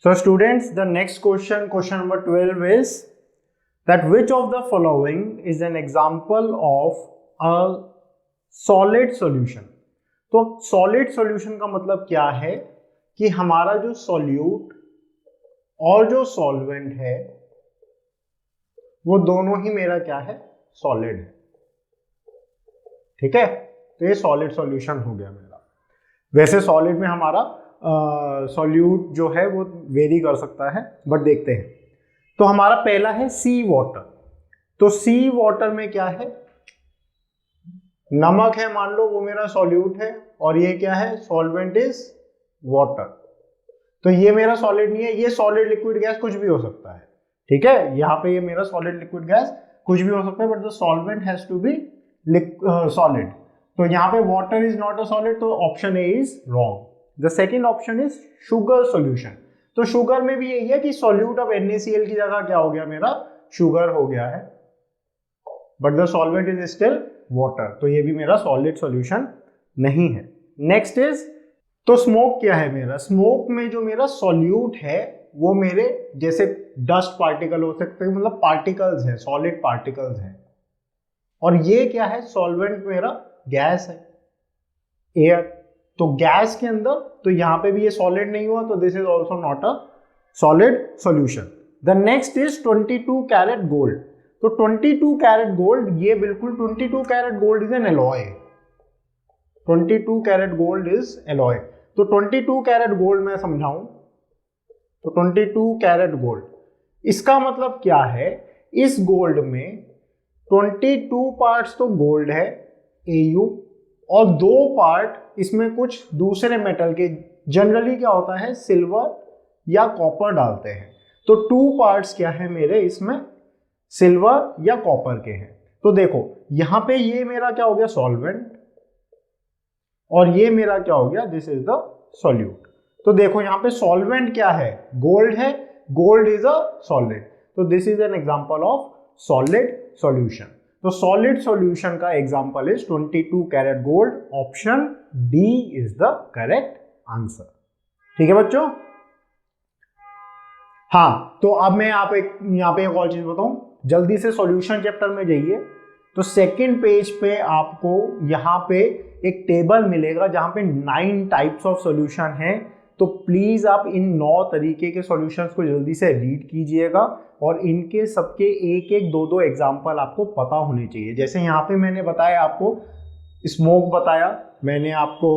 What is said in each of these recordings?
So students, the next question, question number 12 is that which of the following is an example of a solid solution? तो solid solution का मतलब क्या है कि हमारा जो solute और जो solvent है वो दोनों ही मेरा क्या है, solid है। ठीक है, तो ये solid solution हो गया मेरा। वैसे solid में हमारा सॉल्यूट जो है वो वेरी कर सकता है, बट देखते हैं। तो हमारा पहला है सी वाटर। तो सी वाटर में क्या है, नमक है मान लो, वो मेरा सॉल्यूट है, और ये क्या है, सॉल्वेंट इज वाटर। तो ये मेरा सॉलिड नहीं है, ये सॉलिड लिक्विड गैस कुछ भी हो सकता है। ठीक है, यहाँ पे ये मेरा सॉलिड लिक्विड गैस कुछ भी हो सकता है, but the solvent has to be solid. तो यहाँ पे water is not a solid, तो option A is wrong. The second option is sugar solution. तो शुगर में भी यही है कि सॉल्यूट ऑफ NaCl की जगह क्या हो गया, मेरा शुगर हो गया है, but the solvent is still water. तो ये भी मेरा सॉलिड सॉल्यूशन नहीं है। नेक्स्ट इज, तो स्मोक क्या है मेरा, स्मोक में जो मेरा सॉल्यूट है वो मेरे जैसे डस्ट पार्टिकल हो सकते हैं, मतलब पार्टिकल्स है, सॉलिड पार्टिकल्स है। और ये क्या है, सॉल्वेंट मेरा गैस है, एयर। तो गैस के अंदर, तो यहां पे भी ये सॉलिड नहीं हुआ, तो this is also not a solid solution. The next is 22 carat gold. तो 22 कैरेट गोल्ड, ये बिल्कुल 22 carat gold is an alloy. 22 carat gold is alloy. तो 22 कैरेट गोल्ड मैं समझाऊं, तो 22 कैरेट गोल्ड, इसका मतलब क्या है, इस गोल्ड में 22 पार्ट्स तो गोल्ड है Au, और 2 पार्ट इसमें कुछ दूसरे मेटल के, जनरली क्या होता है सिल्वर या कॉपर डालते हैं। तो 2 पार्ट्स क्या है मेरे इसमें, सिल्वर या कॉपर के हैं। तो देखो यहां पे ये मेरा क्या हो गया, सॉल्वेंट, और ये मेरा क्या हो गया, दिस इज द सॉल्यूट। तो देखो यहां पे सॉल्वेंट क्या है, गोल्ड है, गोल्ड इज अ सॉलिड। तो this is an example of solid solution. तो सॉलिड सॉल्यूशन का example is 22 carat gold. Option D is the correct answer. ठीक है बच्चों। हाँ, तो अब मैं यहाँ पे एक और चीज बताऊं, जल्दी से सॉल्यूशन चैप्टर में जाइए। तो सेकंड पेज पे आपको यहाँ पे एक टेबल मिलेगा जहां पे 9 टाइप्स ऑफ सॉल्यूशन है। तो प्लीज आप इन 9 तरीके के सॉल्यूशंस को जल्दी से रीड कीजिएगा, और इनके सबके एक एक दो दो एग्जाम्पल आपको पता होने चाहिए। जैसे यहाँ पे मैंने बताया, आपको स्मोक बताया, मैंने आपको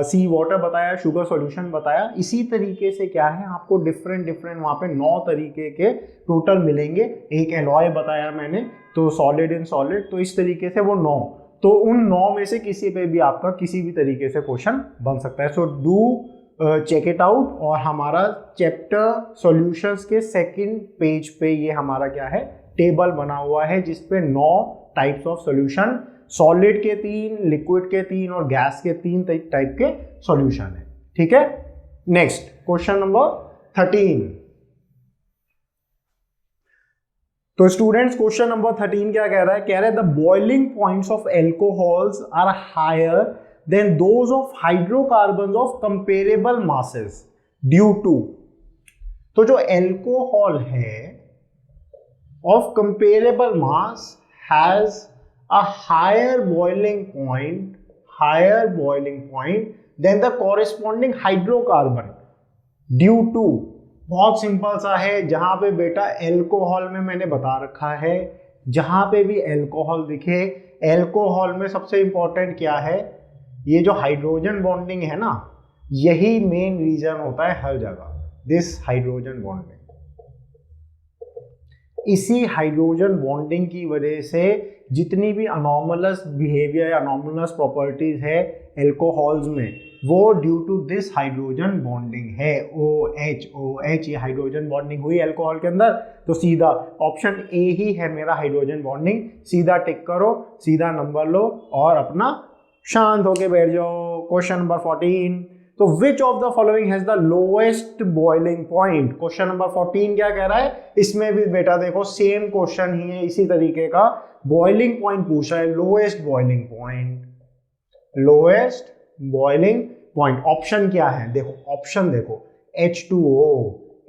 सी वाटर बताया, शुगर सॉल्यूशन बताया। इसी तरीके से क्या है, आपको डिफरेंट वहाँ पे 9 तरीके के टोटल मिलेंगे। एक एलॉय बताया मैंने, तो सॉलिड इन सॉलिड, तो इस तरीके से वो 9। तो उन 9 में से किसी पे भी आपका किसी भी तरीके से क्वेश्चन बन सकता है। So do check it out. और हमारा चैप्टर सॉल्यूशंस के सेकंड पेज पे ये हमारा क्या है, टेबल बना हुआ है, जिसपे 9 टाइप्स ऑफ सॉल्यूशन, सॉलिड के 3, लिक्विड के 3 और गैस के 3 टाइप के सॉल्यूशन है। ठीक है, नेक्स्ट क्वेश्चन नंबर 13। तो स्टूडेंट्स क्वेश्चन नंबर 13 क्या कह रहा है, कह रहा है the boiling points of alcohols are higher than those of hydrocarbons of comparable masses due to. तो जो एल्कोहल है of comparable mass has a higher boiling point than the corresponding hydrocarbon due to। बहुत simple सा है, जहां पे बेटा alcohol में मैंने बता रखा है, जहां पे भी एल्कोहल दिखे, एल्कोहल में सबसे इंपॉर्टेंट क्या है, ये जो हाइड्रोजन बॉन्डिंग है ना, यही मेन रीजन होता है हर जगह, दिस हाइड्रोजन बॉन्डिंग। इसी हाइड्रोजन बॉन्डिंग की वजह से जितनी भी अनॉमलस बिहेवियर, अनॉमलस प्रॉपर्टीज है एल्कोहल्स में, वो due to this hydrogen bonding है। OH ये हाइड्रोजन बॉन्डिंग हुई एल्कोहल के अंदर। तो सीधा ऑप्शन ए ही है मेरा हाइड्रोजन बॉन्डिंग। सीधा टिक करो, सीधा नंबर लो और अपना शांत होके बैठ जाओ। क्वेश्चन नंबर 14, तो विच of the following has the lowest boiling point. Question number 14 क्या कह रहा है, इसमें भी बेटा देखो सेम क्वेश्चन ही है, इसी तरीके का बॉइलिंग पॉइंट पूछा है, lowest boiling point, lowest boiling point. Option क्या है, देखो ऑप्शन देखो, H2O,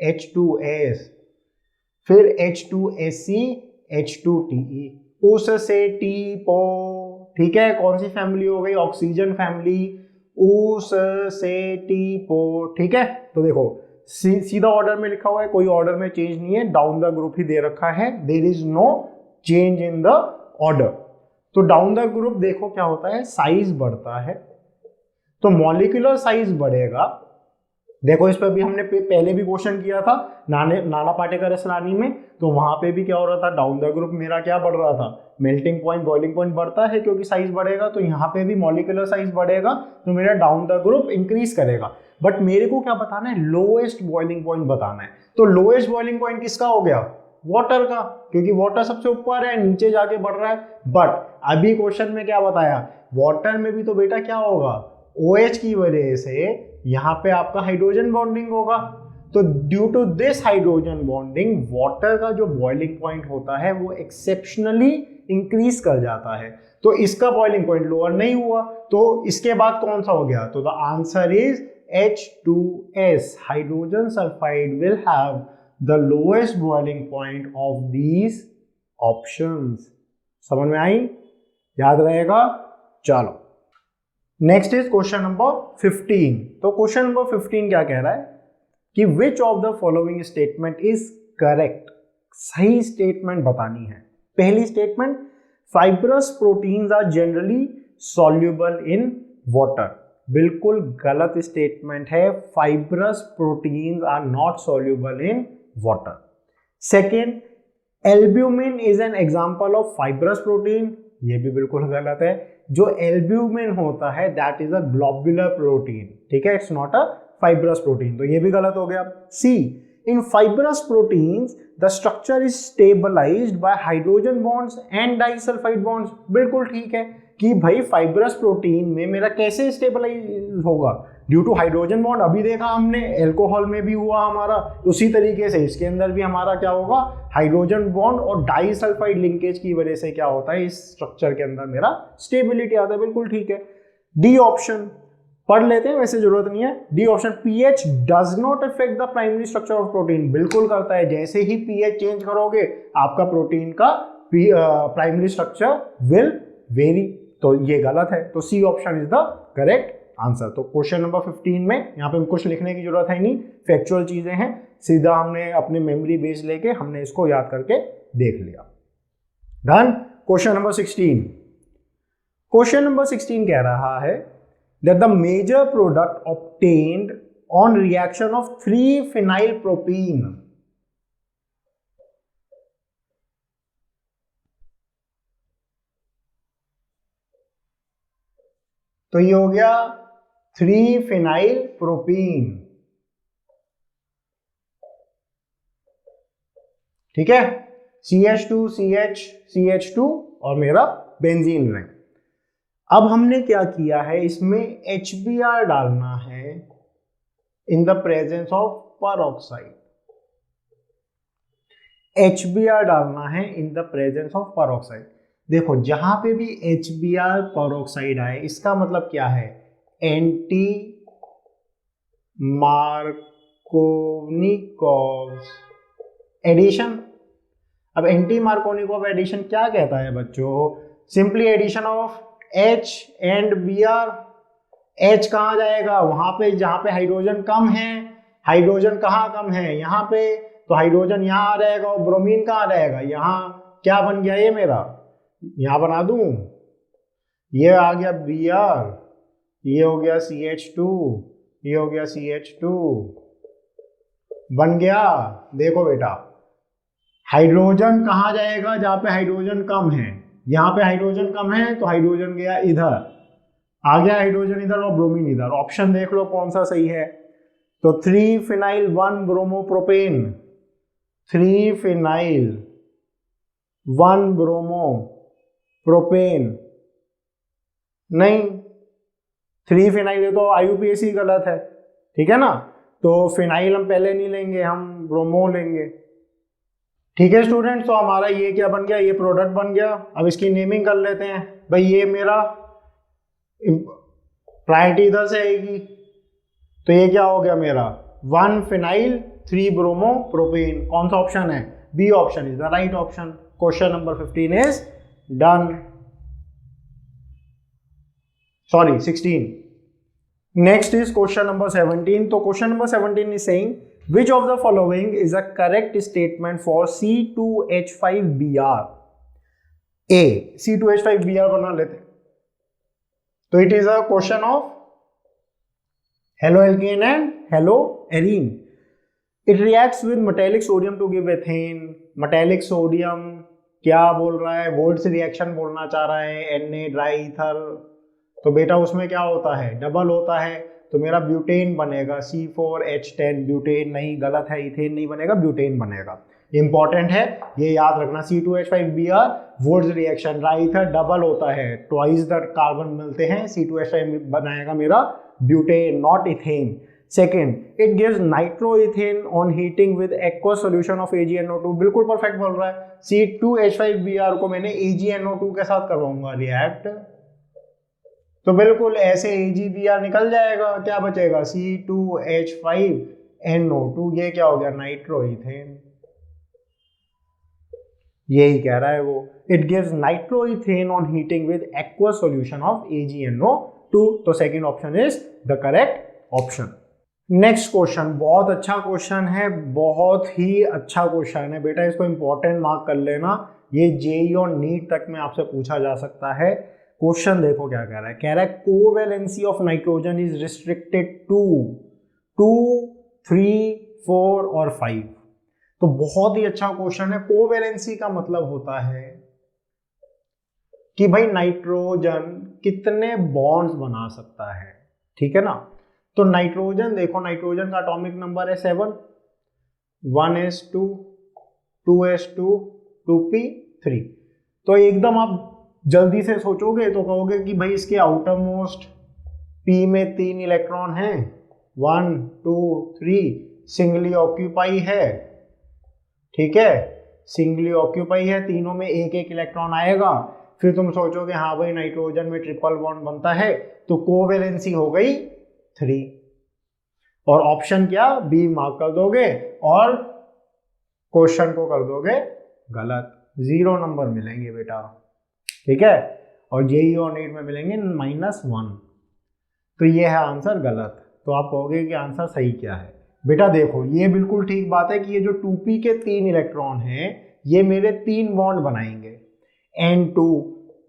H2S, फिर H2SC, H2TE, उससे टीपो, ठीक है। कौन सी फैमिली हो गई? ऑक्सीजन फैमिली, उससे टीपो, ठीक है। तो देखो सीधा ऑर्डर में लिखा हुआ है, कोई ऑर्डर में चेंज नहीं है, डाउन द ग्रुप ही दे रखा है, there is no change in the order. तो डाउन द ग्रुप देखो क्या होता है, साइज बढ़ता है, तो मॉलिक्यूलर साइज बढ़ेगा। देखो इस पर भी हमने पहले भी क्वेश्चन किया था नाना पाटेकर असलानी में, तो वहां पे भी क्या हो रहा था, डाउन द ग्रुप मेरा क्या बढ़ रहा था, मेल्टिंग पॉइंट बॉइलिंग पॉइंट बढ़ता है क्योंकि साइज बढ़ेगा, तो यहाँ पे भी मॉलिक्यूलर साइज बढ़ेगा, तो मेरा डाउन द ग्रुप इंक्रीज करेगा। बट मेरे को क्या बताना है, लोएस्ट बॉइलिंग पॉइंट बताना है। तो लोएस्ट बॉइलिंग पॉइंट किसका हो गया, वाटर का, क्योंकि वाटर सबसे ऊपर है, नीचे जाके बढ़ रहा है। बट अभी क्वेश्चन में क्या बताया, वाटर में भी तो बेटा क्या होगा, OH की वजह से यहाँ पे आपका हाइड्रोजन बॉन्डिंग होगा, तो due to this hydrogen bonding water का जो बॉइलिंग पॉइंट होता है वो एक्सेप्शनली इंक्रीज कर जाता है। तो इसका बॉइलिंग पॉइंट लोअर नहीं हुआ, तो इसके बाद कौन सा हो गया, तो the answer is H2S, hydrogen sulphide will have the lowest boiling point of these options. समझ में आई, याद रहेगा। चलो नेक्स्ट इज क्वेश्चन नंबर 15। तो क्वेश्चन नंबर 15 क्या कह रहा है कि which of the following statement is correct, सही स्टेटमेंट बतानी है। पहली statement, fibrous proteins are generally soluble in water, बिल्कुल गलत स्टेटमेंट है, fibrous proteins are not soluble in water. Second, albumin is an example of fibrous protein, ये भी बिल्कुल गलत है। जो एल्ब्यूमिन होता है that is a globular protein, ठीक है, it's not a fibrous protein, तो ये भी गलत हो गया। सी, in fibrous proteins the structure is stabilised by hydrogen bonds and disulphide bonds, बिल्कुल ठीक है कि भाई फाइब्रस प्रोटीन में मेरा कैसे स्टेबलाइज होगा, ड्यू टू हाइड्रोजन बॉन्ड। अभी देखा हमने एल्कोहल में भी हुआ हमारा, उसी तरीके से इसके अंदर भी हमारा क्या होगा, हाइड्रोजन बॉन्ड और डाइसल्फाइड लिंकेज की वजह से क्या होता है, इस स्ट्रक्चर के अंदर मेरा स्टेबिलिटी आता है, बिल्कुल ठीक है। डी ऑप्शन पढ़ लेते हैं, वैसे जरूरत नहीं है। D option, pH does not affect the primary structure of protein, बिल्कुल करता है, जैसे ही पीएच चेंज करोगे आपका प्रोटीन का प्राइमरी स्ट्रक्चर विल वेरी, तो ये गलत है, तो C option is the correct answer. तो क्वेश्चन नंबर 15 में यहाँ पे कुछ लिखने की जरूरत है नहीं, फैक्चुअल चीजें हैं, सीधा हमने अपने मेमोरी बेस लेके हमने इसको याद करके देख लिया। Done. Question number 16, question number 16 कह रहा है that the major product obtained on reaction of 3-phenylpropene, तो ये हो गया 3-phenylpropene, ठीक है, CH2 CH CH2 और मेरा बेंजीन रिंग। अब हमने क्या किया है, इसमें HBr डालना है in the presence of peroxide, HBr डालना है in the presence of peroxide. देखो जहां पे भी HBr परऑक्साइड आए इसका मतलब क्या है, एंटी मार्कोनिकोव एडिशन। अब एंटी मार्कोनिकोव एडिशन क्या कहता है बच्चों, simply addition of H and Br। H कहाँ जाएगा, वहां पे जहां पे हाइड्रोजन कम है, हाइड्रोजन कहाँ कम है, यहाँ पे, तो हाइड्रोजन यहाँ आ जाएगा और ब्रोमीन कहाँ रहेगा, यहाँ क्या बन गया ये मेरा, यहाँ बना दूं, ये आ गया Br, ये हो गया CH2, ये हो गया CH2, बन गया। देखो बेटा हाइड्रोजन कहाँ जाएगा, जहां पे हाइड्रोजन कम है, यहाँ पे हाइड्रोजन कम है तो हाइड्रोजन गया इधर, आ गया हाइड्रोजन इधर और ब्रोमीन इधर। ऑप्शन देख लो कौन सा सही है, तो 3-phenyl 1-bromopropane, 3-phenyl 1-bromopropane, नहीं 3-phenyl ये तो IUPAC गलत है, ठीक है ना, तो फिनाइल हम पहले नहीं लेंगे, हम ब्रोमो लेंगे, ठीक है स्टूडेंट्स। तो हमारा ये क्या बन गया, ये प्रोडक्ट बन गया। अब इसकी नेमिंग कर लेते हैं भाई, ये मेरा प्रायोरिटी इधर से आएगी, तो ये क्या हो गया मेरा 1 फिनाइल 3 ब्रोमो प्रोपेन। कौन सा ऑप्शन है? B option is the right option. Question number 15 is done, sorry 16। Next is question number 17। तो question number 17 is saying which of the following is a correct statement for C2H5Br? A, C2H5Br बना लेते। तो it is a question of haloalkane and haloarene. It reacts with metallic sodium to give ethane. Metallic sodium क्या बोल रहा है? Volts reaction बोलना चाह रहा है, Na ड्राई ईथर। तो बेटा उसमें क्या होता है? डबल होता है, तो मेरा ब्यूटेन बनेगा C4H10। ब्यूटेन नहीं, गलत है, इथेन नहीं बनेगा, ब्यूटेन बनेगा। इंपॉर्टेंट है, ये याद रखना। C2H5Br Wurtz reaction, dry ether double होता है, ट्वाइस द कार्बन मिलते हैं, C2H5 बनाएगा मेरा butane, not ethane. Second, it gives nitroethane on heating with aqua solution of AgNO2। बिल्कुल परफेक्ट बोल रहा है। C2H5Br को मैंने AgNO2 के साथ करवाऊंगा रिएक्ट, तो बिल्कुल ऐसे AgBr निकल जाएगा, क्या बचेगा? C2H5NO2। ये क्या हो गया? नाइट्रोइथेन। यही कह रहा है वो। It gives nitroethane on heating with aqua solution of AgNO2। तो second option is the correct option. Next question बहुत अच्छा क्वेश्चन है, बहुत ही अच्छा क्वेश्चन है बेटा, इसको इंपॉर्टेंट मार्क कर लेना। ये जेईई और नीट तक में आपसे पूछा जा सकता है। क्वेश्चन देखो क्या कह रहा है। कह रहा है covalency of nitrogen is restricted to 2, 3, 4 और 5। तो बहुत ही अच्छा क्वेश्चन है। कोवैलेंसी का मतलब होता है कि भाई नाइट्रोजन कितने बॉन्ड्स बना सकता है, ठीक है ना। तो नाइट्रोजन देखो, नाइट्रोजन का एटॉमिक नंबर है 7, 1s2, 2s2, 2p3। तो एकदम आप जल्दी से सोचोगे तो कहोगे कि भाई इसके आउटर मोस्ट p में 3 इलेक्ट्रॉन हैं, 1, 2, 3 सिंगली ऑक्यूपाई है, ठीक है, सिंगली ऑक्यूपाई है, तीनों में एक एक इलेक्ट्रॉन आएगा। फिर तुम सोचोगे हाँ भाई नाइट्रोजन में ट्रिपल बॉन्ड बनता है, तो कोवैलेंसी हो गई 3, और ऑप्शन क्या? बी मार्क कर दोगे और क्वेश्चन को कर दोगे गलत, 0 नंबर मिलेंगे बेटा, ठीक है। और जेईई और नीट में मिलेंगे -1। तो ये है आंसर गलत। तो आप कहोगे कि आंसर सही क्या है? बेटा देखो ये बिल्कुल ठीक बात है कि ये जो 2p के 3 इलेक्ट्रॉन हैं ये मेरे 3 बॉन्ड बनाएंगे। N2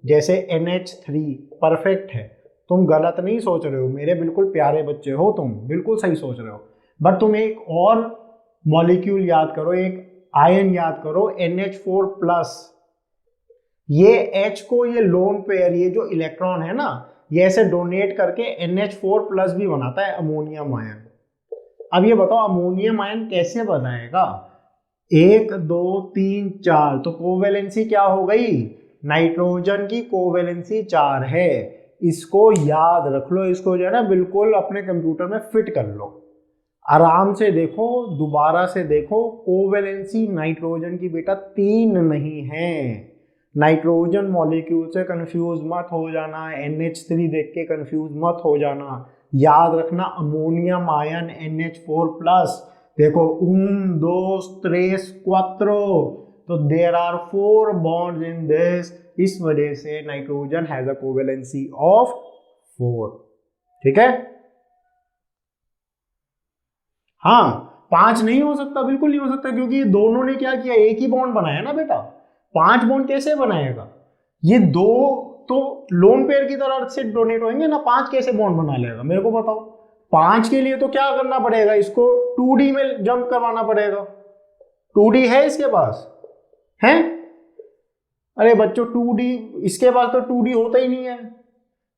जैसे NH3 परफेक्ट है। तुम गलत नहीं सोच रहे हो, मेरे बिल्कुल प्यारे बच्चे हो, तुम बिल्कुल सही सोच रहे हो। बट तुम एक और मॉलिक्यूल याद करो, एक आयन याद करो, NH4+। ये H को ये लोन पेयर, ये जो इलेक्ट्रॉन है ना, ये ऐसे डोनेट करके NH4+ भी बनाता है, अमोनियम आयन। अब ये बताओ अमोनियम आयन कैसे बनाएगा? 1, 2, 3, 4। तो कोवैलेंसी क्या हो गई? नाइट्रोजन की कोवैलेंसी 4 है। इसको याद रख लो, इसको जो है ना बिल्कुल अपने कंप्यूटर में फिट कर लो, आराम से देखो, दोबारा से देखो। कोवैलेंसी नाइट्रोजन की बेटा 3 नहीं है। नाइट्रोजन मॉलिक्यूल से कंफ्यूज मत हो जाना, NH3 देख के कंफ्यूज मत हो जाना। याद रखना अमोनियम आयन NH4+। देखो 1, 2, 3, 4, तो there are 4 bonds in this. इस वजह से nitrogen has a covalency of 4, ठीक है। हाँ 5 नहीं हो सकता, बिल्कुल नहीं हो सकता, क्योंकि ये दोनों ने क्या किया? एक ही बॉन्ड बनाया ना बेटा। 5 बॉन्ड कैसे बनाएगा? ये 2 तो लोन पेयर की तरह से डोनेट होंगे ना, 5 कैसे बॉन्ड बना लेगा? मेरे को बताओ। 5 के लिए तो क्या करना पड़ेगा? इसको 2D में जंप करवाना पड़ेगा। 2D है इसके पास? है? अरे बच्चों 2D इसके पास तो 2D होता ही नहीं है,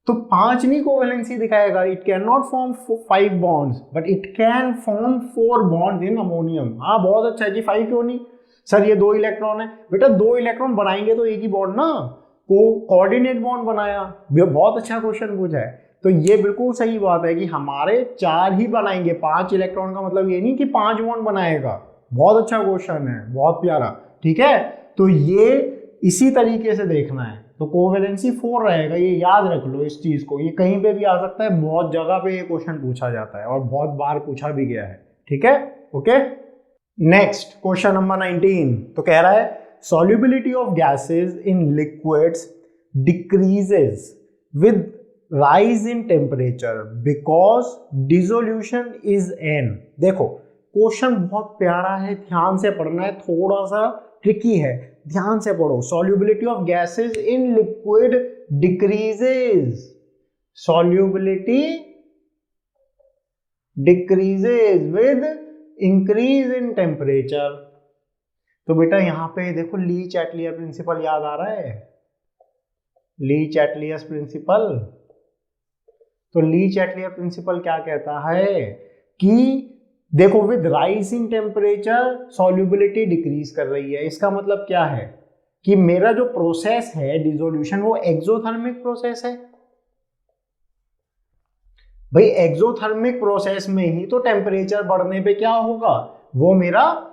तो 5 नहीं कोवैलेंसी दिखाएगा। It can not form 5 bonds but it can form 4 bonds in ammonium. हाँ बहुत अच्छा है जी, 5 क्यों नहीं? सर ये 2 इलेक्ट्रॉन है। बेटा 2 इलेक्ट्रॉन बनाएंगे तो एक ही बॉन्ड ना, कोऑर्डिनेट बॉन्ड बनाया। बहुत अच्छा क्वेश्चन पूछा है। तो ये बिल्कुल सही बात है कि हमारे 4 ही बनाएंगे, 5 इलेक्ट्रॉन का मतलब ये नहीं कि 5 बॉन्ड बनाएगा। बहुत अच्छा क्वेश्चन है, बहुत प्यारा, ठीक है। तो ये इसी तरीके से देखना है। तो कोवैलेंसी 4 रहेगा, ये याद रख लो इस चीज को। ये कहीं पे भी आ सकता है, बहुत जगह पे ये क्वेश्चन पूछा जाता है और बहुत बार पूछा भी गया है, ठीक है, ओके। नेक्स्ट क्वेश्चन नंबर 19 तो कह रहा है solubility of gases in liquids decreases with rise in temperature because dissolution is n। देखो क्वेश्चन बहुत प्यारा है, ध्यान से पढ़ना है, थोड़ा सा ट्रिकी है, ध्यान से पढ़ो। solubility of gases in liquid decreases, solubility decreases with increase in temperature। तो बेटा यहां पे देखो ली चैटलियर प्रिंसिपल याद आ रहा है, ली चैटलियर प्रिंसिपल। तो ली चैटलियर प्रिंसिपल क्या कहता है कि देखो with rise in temperature solubility decrease कर रही है। इसका मतलब क्या है कि मेरा जो प्रोसेस है डिसोल्यूशन वो एक्सोथर्मिक प्रोसेस है। भाई एक्सोथर्मिक प्रोसेस में ही तो टेम्परेचर बढ़ने पे क्या होगा, वो मेरा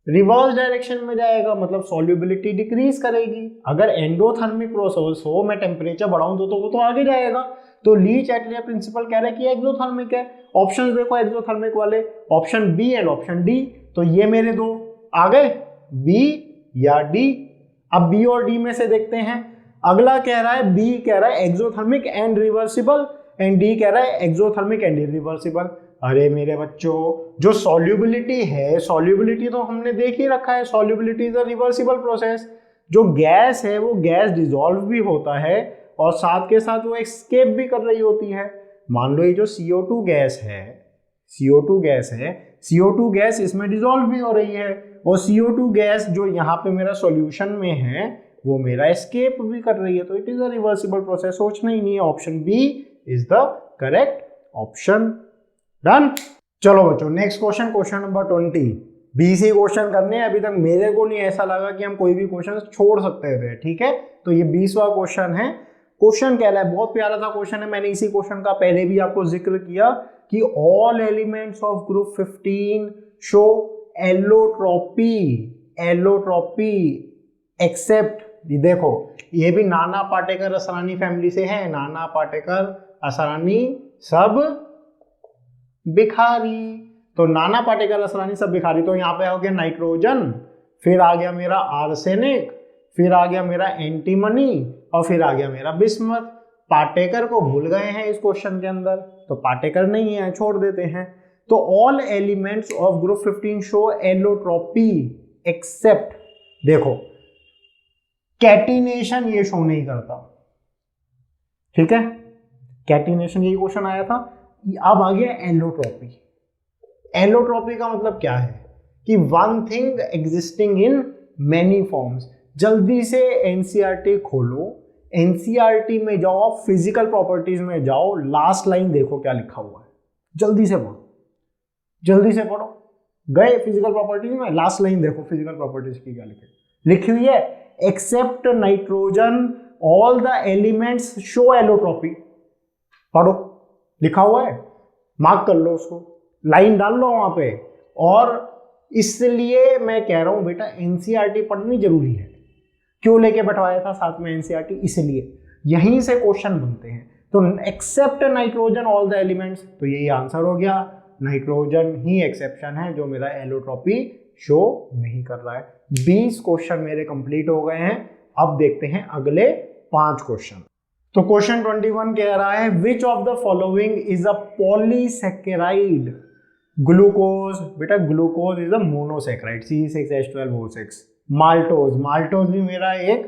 रिवर्स डायरेक्शन में जाएगा, मतलब सॉल्युबिलिटी डिक्रीज करेगी। अगर एंडोथर्मिक प्रोसेस हो, मैं टेम्परेचर बढ़ाऊं तो वो तो आगे जाएगा। तो ली चैटलियर प्रिंसिपल कह रहा है कि एक्सोथर्मिक है। ऑप्शंस देखो एक्सोथर्मिक वाले, option B and option D. तो ये मेरे दो आ गए, बी या डी। अब बी और डी में से देखते हैं। अगला कह रहा है, बी कह रहा है exothermic and reversible and D कह रहा है एक्सोथर्मिक एंड इरिवर्सिबल। अरे मेरे बच्चों, जो सॉल्युबिलिटी है, सॉल्युबिलिटी तो हमने देख ही रखा है, solubility is a reversible process. जो गैस है वो गैस डिसॉल्व भी होता है और साथ के साथ वो एस्केप भी कर रही होती है। मान लो ये जो CO2 गैस है, CO2 गैस है, CO2 गैस इसमें डिसॉल्व भी हो रही है और CO2 गैस जो यहाँ पे मेरा सॉल्यूशन में है वो मेरा एस्केप भी कर रही है। तो it is a reversible process, सोचना ही नहीं है। Option B is the correct option. Done. चलो बच्चों नेक्स्ट क्वेश्चन, क्वेश्चन नंबर 20। 20 ही क्वेश्चन करने हैं, अभी तक मेरे को नहीं ऐसा लगा कि हम कोई भी क्वेश्चन छोड़ सकते थे, ठीक है। तो ये 20वां क्वेश्चन है। क्वेश्चन कह रहा है, बहुत प्यारा सा क्वेश्चन है, मैंने इसी क्वेश्चन का पहले भी आपको जिक्र किया कि all elements of group 15 show allotropy, allotropy except, देखो ये भी नाना पाटेकर असरानी फैमिली से है, नाना पाटेकर असरानी सब बिखारी। तो नाना पाटेकर असरानी सब बिखारी, तो यहाँ पे हो गया नाइट्रोजन, फिर आ गया मेरा आर्सेनिक, फिर आ गया मेरा एंटीमनी और फिर आ गया मेरा बिस्मथ। पाटेकर को भूल गए हैं इस क्वेश्चन के अंदर, तो पाटेकर नहीं है, छोड़ देते हैं। तो all elements of group 15 show allotropy except, देखो कैटिनेशन ये शो नहीं करता, ठीक है, कैटिनेशन यही क्वेश्चन आया था। अब आ गया एलोट्रॉपी। एलोट्रॉपी का मतलब क्या है कि one thing existing in many forms. जल्दी से एनसीईआरटी खोलो, एनसीईआरटी में जाओ, फिजिकल प्रॉपर्टीज में जाओ, लास्ट लाइन देखो क्या लिखा हुआ है, जल्दी से पढ़ो, जल्दी से पढ़ो। गए फिजिकल प्रॉपर्टीज में, लास्ट लाइन देखो फिजिकल प्रॉपर्टीज की क्या लिखी हुई है, except nitrogen all the elements show allotropy. पढ़ो, लिखा हुआ है, मार्क कर लो उसको, लाइन डाल लो वहां पे। और इसलिए मैं कह रहा हूं बेटा एनसीईआरटी पढ़नी जरूरी है। क्यों लेके बैठवाया था साथ में एनसीईआरटी, इसलिए यहीं से क्वेश्चन बनते हैं। तो except nitrogen all the elements, तो यही आंसर हो गया, नाइट्रोजन ही एक्सेप्शन है जो मेरा एलोट्रॉपी शो नहीं कर रहा है। 20 क्वेश्चन मेरे कंप्लीट हो गए हैं। अब देखते हैं अगले 5 क्वेश्चन। तो क्वेश्चन 21 कह रहा है which of the following is a polysaccharide. Glucose, बेटा glucose is a monosaccharide, C6H12O6। Maltose, maltose भी मेरा एक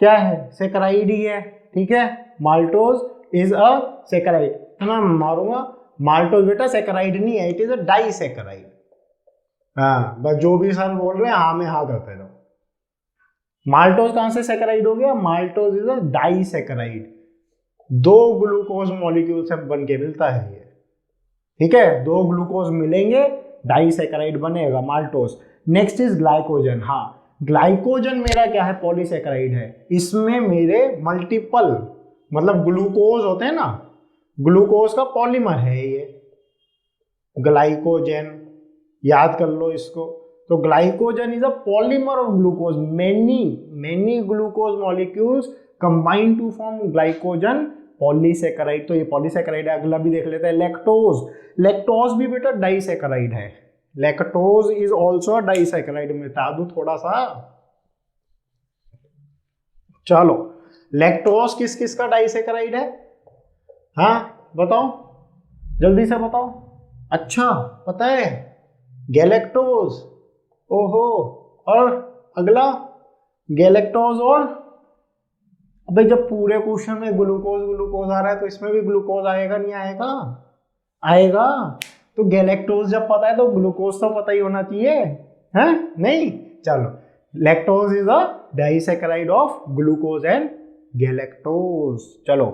क्या है, सेकेराइड ही है, ठीक है, माल्टोज इज अ सेकेराइड। तो मैं मारूंगा, माल्टोज बेटा सेकेराइड नहीं है, इट इज अ डाइसेकेराइड। हाँ बस जो भी सर बोल रहे हैं हाँ में हाँ करते रहो। माल्टोज कहां से सेकेराइड हो गया, maltose is a disaccharide. 2 glucose molecule से बन के मिलता है ये, ठीक है, 2 ग्लूकोज मिलेंगे डाइसेकेराइड बनेगा माल्टोज। Next is glycogen. हाँ ग्लाइकोजन मेरा क्या है, पॉलीसेकेराइड है, इसमें मेरे मल्टीपल मतलब ग्लूकोज होते हैं ना, ग्लूकोज का पॉलीमर है ये ग्लाइकोजन, याद कर लो इसको। तो glycogen is a polymer of glucose, many glucose molecules combine to form glycogen polysaccharide, तो ये पॉलीसेकेराइड है। अगला भी देख लेते हैं, लैक्टोज। लैक्टोज भी बेटा डाइसेकेराइड है, लैक्टोज इज ऑल्सो डाइसेकेराइड। में बता दूं थोड़ा सा, चलो लैक्टोज किस किस का डाइसेकेराइड है, हाँ बताओ जल्दी से बताओ। अच्छा पता है, गैलेक्टोज, ओहो, और अगला गैलेक्टोज, और अबे जब पूरे क्वेश्चन में ग्लूकोज ग्लूकोज आ रहा है तो इसमें भी ग्लूकोज आएगा नहीं आएगा, आएगा। तो गैलेक्टोज जब पता है तो ग्लूकोज तो पता ही होना चाहिए, है नहीं। चलो lactose is a disaccharide of glucose and galactose. चलो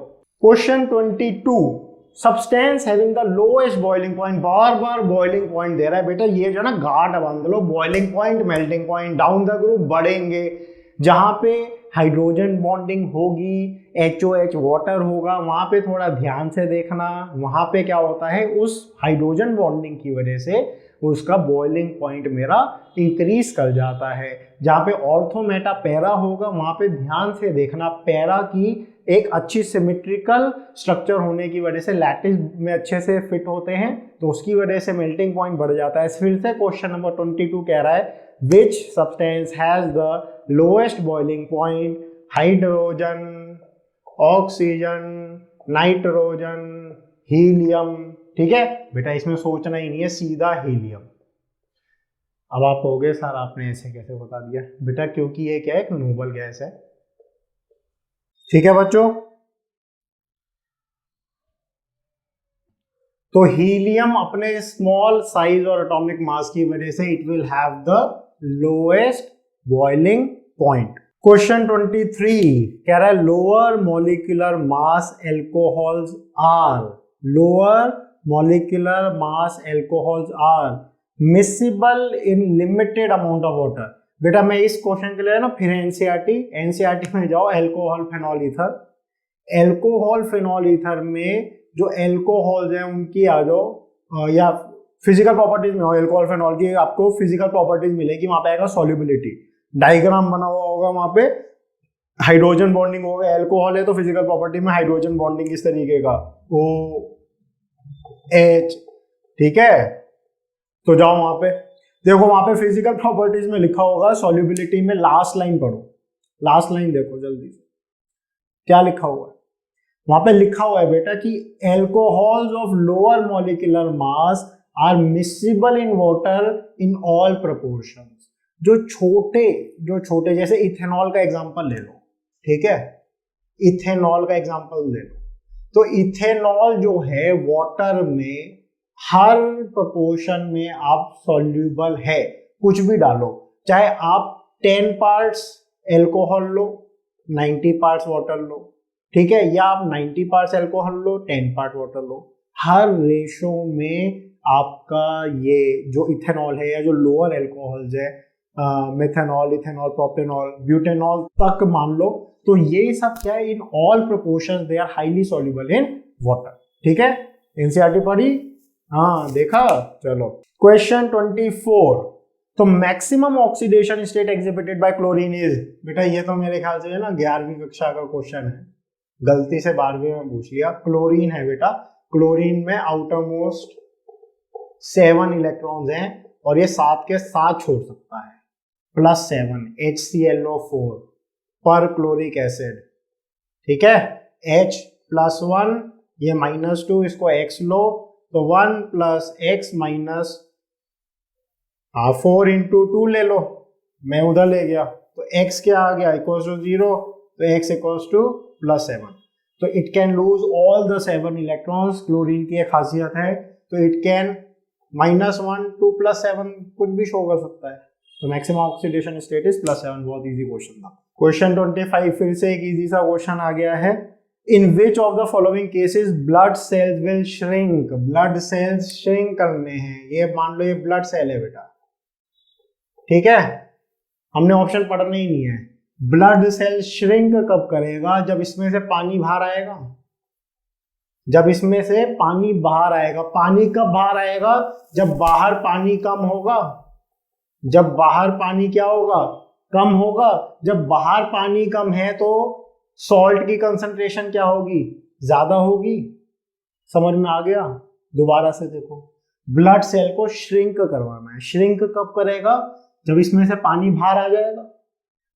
question 22, substance having the lowest boiling point. बार बार बॉइलिंग पॉइंट दे रहा है बेटा, ये जो है ना गाढ़ बांध लो, boiling point, melting point, down the group बढ़ेंगे, जहां पे हाइड्रोजन बॉन्डिंग होगी, HOH वाटर होगा, वहां पे थोड़ा ध्यान से देखना। वहां पे क्या होता है, उस हाइड्रोजन बॉन्डिंग की वजह से उसका बॉइलिंग पॉइंट मेरा इंक्रीज कर जाता है। जहां पे ऑर्थो मेटा पैरा होगा वहां पे ध्यान से देखना, पैरा की एक अच्छी सिमेट्रिकल स्ट्रक्चर होने की वजह से लैटिस में अच्छे से फिट होते हैं, तो उसकी वजह से मेल्टिंग पॉइंट बढ़ जाता है। फिर से क्वेश्चन नंबर 22 कह रहा है, which substance has the lowest boiling point, hydrogen, oxygen, nitrogen, helium. ठीक है बेटा, इसमें सोचना ही नहीं है, सीधा हीलियम। अब आप कहोगे सर आपने ऐसे कैसे बता दिया, बेटा क्योंकि ये क्या है, एक नोबल गैस है। ठीक है बच्चों, तो हीलियम अपने स्मॉल साइज और एटॉमिक मास की वजह से it will have the lowest boiling point. Question 23 कह रहा है, lower molecular mass alcohols are, lower molecular mass alcohols are miscible in limited amount of water. बेटा मैं इस क्वेश्चन के लिए ना फिर एनसीईआरटी में जाओ, alcohol phenol ether, alcohol phenol ether में जो एल्कोहल्स हैं उनकी आ जाओ, या फिजिकल प्रॉपर्टीज में हो, एल्कोहल फेनॉल की आपको फिजिकल प्रॉपर्टीज मिलेगी, वहां पे आएगा सॉल्युबिलिटी, डायग्राम बना हुआ होगा, वहां पे हाइड्रोजन बॉन्डिंग होगा, एल्कोहल है तो फिजिकल प्रॉपर्टी में हाइड्रोजन बॉन्डिंग इस तरीके का OH। ठीक है, तो जाओ वहां पे देखो, वहां पे फिजिकल प्रॉपर्टीज में लिखा होगा, सॉल्युबिलिटी में लास्ट लाइन पढ़ो, लास्ट लाइन देखो जल्दी से क्या लिखा हुआ है। वहां पे लिखा हुआ है बेटा कि alcohols of lower molecular mass are miscible in water in all proportions. जो छोटे जैसे इथेनॉल का एग्जांपल ले लो, ठीक है, इथेनॉल का एग्जांपल ले लो, तो इथेनॉल जो है वाटर में हर प्रोपोर्शन में आप सॉल्यूबल है, कुछ भी डालो, चाहे आप 10 पार्ट्स एल्कोहल लो 90 पार्ट्स वाटर लो, ठीक है, या आप 90 पार्ट्स एल्कोहल लो 10 पार्ट वाटर लो, हर रेशो में आपका ये जो इथेनॉल है या जो लोअर एल्कोहल्स है, मेथेनॉल, इथेनॉल, प्रोपेनॉल, ब्यूटेनॉल तक मान लो, तो ये सब क्या है, in all proportions they are highly soluble in water. ठीक है, एनसीईआरटी पढ़ी, हाँ देखा। चलो क्वेश्चन 24, तो maximum oxidation state exhibited by chlorine is. बेटा ये तो मेरे ख्याल से है ना 11वीं कक्षा का क्वेश्चन है, गलती से 12वीं में पूछ लिया। क्लोरीन है बेटा, क्लोरीन में आउटर मोस्ट 7 इलेक्ट्रॉन्स हैं और ये 7 के 7 छोड़ सकता है, +7 HClO4 पर क्लोरिक एसिड। ठीक है, H+1 ये -2, इसको X लो तो 1 + X - 4 × 2 ले लो, मैं उधर ले गया तो X क्या आ गया, =0, तो X +7, तो it can lose all the 7 electrons. Chlorine की एक खासियत है, तो इट कैन -1 2 + 7 कुछ भी शो कर सकता है, तो मैक्सिमम ऑक्सीडेशन स्टेट इज +7। बहुत इजी क्वेश्चन था। क्वेश्चन 25 फिर से एक इजी सा क्वेश्चन आ गया है, in which of the following cases blood cells will shrink. Blood cells shrink करने हैं, ये मान लो ये ब्लड सेल है बेटा, ठीक है, हमने ऑप्शन पढ़ना ही नहीं है। ब्लड सेल श्रिंक कब करेगा, जब इसमें से पानी बाहर आएगा, जब इसमें से पानी बाहर आएगा। पानी कब बाहर आएगा, जब बाहर पानी कम होगा, जब बाहर पानी क्या होगा, कम होगा। जब बाहर पानी कम है तो सॉल्ट की कंसंट्रेशन क्या होगी, ज्यादा होगी, समझ में आ गया। दोबारा से देखो, ब्लड सेल को श्रिंक करवाना है। श्रिंक कब करेगा? जब इसमें से पानी बाहर आ जाएगा।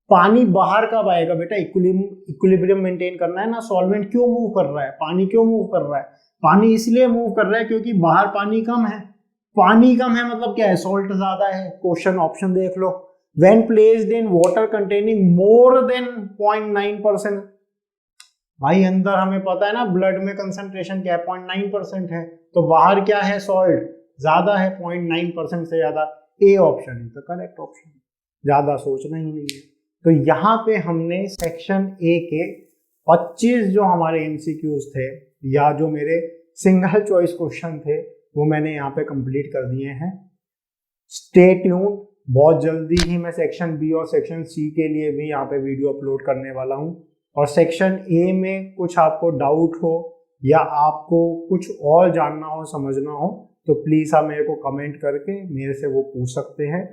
पानी बाहर कब आएगा बेटा? इक्विलिब्रियम मेंटेन करना है ना। सॉल्वेंट क्यों मूव कर रहा है? पानी क्यों मूव कर रहा है? पानी इसलिए मूव कर रहा है क्योंकि बाहर पानी कम है। पानी कम है मतलब क्या है? सॉल्ट ज्यादा है। क्वेश्चन ऑप्शन देख लो, when placed in water containing more than 0.9%। भाई अंदर हमें पता है ना ब्लड में कंसंट्रेशन क्या है? 0.9% है। तो बाहर क्या है? सॉल्ट ज्यादा है, 0.9% से ज्यादा। A option is the correct option, ज्यादा सोचना ही नहीं है। तो यहाँ पे हमने सेक्शन ए के 25 जो हमारे एमसीक्यूज थे या जो मेरे सिंगल चॉइस क्वेश्चन थे वो मैंने यहाँ पे कंप्लीट कर दिए हैं। स्टे ट्यून्ड, बहुत जल्दी ही मैं सेक्शन बी और सेक्शन सी के लिए भी यहाँ पे वीडियो अपलोड करने वाला हूँ। और सेक्शन ए में कुछ आपको डाउट हो या आपको कुछ और जानना हो, समझना हो, तो प्लीज आप मेरे को कमेंट करके मेरे से वो पूछ सकते हैं।